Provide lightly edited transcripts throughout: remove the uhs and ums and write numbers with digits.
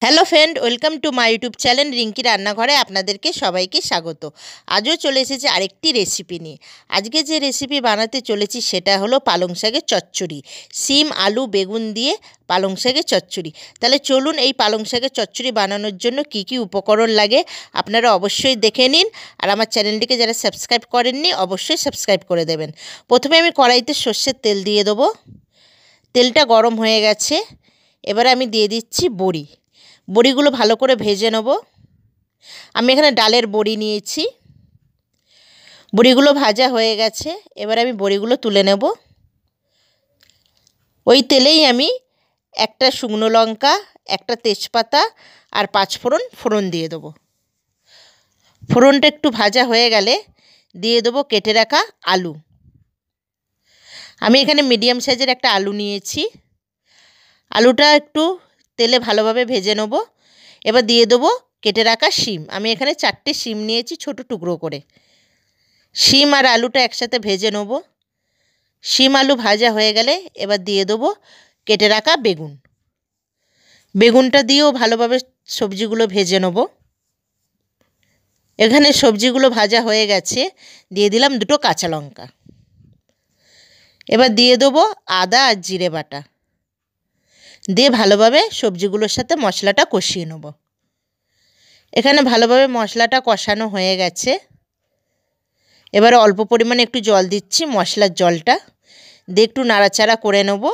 Hello friend, welcome to my YouTube channel Rinki রান্নাঘরে আপনাদেরকে সবাইকে স্বাগত। আজও চলে এসেছি আরেকটি রেসিপি নিয়ে। আজকে যে রেসিপি বানাতে চলেছি সেটা হলো পালং শাকের চচ্চড়ি। সিম, আলু, বেগুন দিয়ে পালং শাকের চচ্চড়ি। তাহলে চলুন এই পালং শাকের চচ্চড়ি বানানোর জন্য কি কি উপকরণ লাগে আপনারা অবশ্যই দেখে নিন। আর আমার চ্যানেলটিকে যারা সাবস্ক্রাইব করেননি অবশ্যই সাবস্ক্রাইব করে দেবেন। প্রথমে আমি কড়াইতে সর্ষের তেল দিয়ে দেবো। তেলটা গরম হয়ে গেছে, এবারে আমি দিয়ে দিচ্ছি বড়ি। বড়িগুলো ভালো করে ভেজে নেব। আমি এখানে ডালের বড়ি নিয়েছি। বড়িগুলো ভাজা হয়ে গেছে, এবার আমি বড়িগুলো তুলে নেব। ওই তেলেই আমি একটা শুকনো লঙ্কা, একটা তেজপাতা আর 5 ফোড়ন দিয়ে দেবো। ফোড়নটা একটু ভাজা হয়ে গেলে দিয়ে দেবো কেটে রাখা আলু। আমি এখানে মিডিয়াম সাইজের একটা আলু নিয়েছি। আলুটা একটু তেলে ভালোভাবে ভেজে নেব। এবার দিয়ে দেবো কেটে রাখা শিম। আমি এখানে 4টে শিম নিয়েছি ছোট টুকরো করে। শিম আর আলুটা একসাথে ভেজে নেব। শিম আলু ভাজা হয়ে গেলে এবার দিয়ে দেবো কেটে রাখা বেগুন। বেগুনটা দিয়েও ভালোভাবে সবজিগুলো ভেজে নেব। এখানে সবজিগুলো ভাজা হয়ে গেছে, দিয়ে দিলাম 2 কাঁচা লঙ্কা। এবার দিয়ে দেবো আদা আর জিরে বাটা, দিয়ে ভালোভাবে সবজিগুলোর সাথে মশলাটা কষিয়ে নেব। এখানে ভালোভাবে মশলাটা কষানো হয়ে গেছে, এবারে অল্প পরিমাণে একটু জল দিচ্ছি, মশলার জলটা দিয়ে একটু নাড়াচাড়া করে নেব।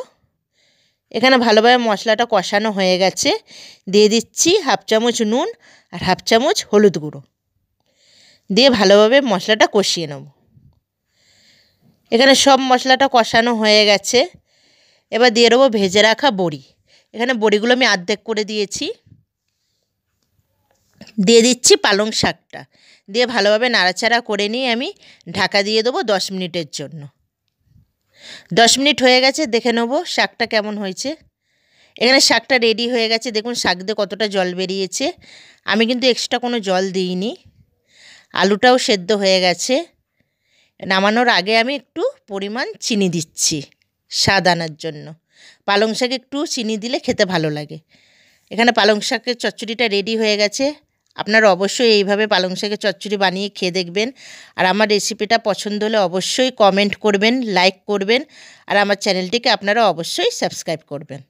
এখানে ভালোভাবে মশলাটা কষানো হয়ে গেছে, দিয়ে দিচ্ছি 1/2 চামচ নুন আর 1/2 চামচ হলুদ গুঁড়ো, দিয়ে ভালোভাবে মশলাটা কষিয়ে নেব। এখানে সব মশলাটা কষানো হয়ে গেছে, এবার দিয়ে দেবো ভেজে রাখা বড়ি। এখানে বড়িগুলো আমি অর্ধেক করে দিয়েছি। দিয়ে দিচ্ছি পালং শাকটা, দিয়ে ভালোভাবে নাড়াচাড়া করে নিয়ে আমি ঢাকা দিয়ে দেবো 10 মিনিটের জন্য। 10 মিনিট হয়ে গেছে, দেখে নেবো শাকটা কেমন হয়েছে। এখানে শাকটা রেডি হয়ে গেছে, দেখুন শাক দিয়ে কতটা জল বেরিয়েছে। আমি কিন্তু এক্সট্রা কোনো জল দিইনি। আলুটাও সেদ্ধ হয়ে গেছে। নামানোর আগে আমি একটু পরিমাণ চিনি দিচ্ছি স্বাদ আনার জন্য। পালং শাকে একটু চিনি দিলে খেতে ভালো লাগে। এখানে পালং শাকের চচ্চড়িটা রেডি হয়ে গেছে। আপনারা অবশ্যই এইভাবে পালং শাকের চচ্চড়ি বানিয়ে খেয়ে দেখবেন। আর আমার রেসিপিটা পছন্দ হলে অবশ্যই কমেন্ট করবেন, লাইক করবেন, আর আমার চ্যানেলটিকে আপনারা অবশ্যই সাবস্ক্রাইব করবেন।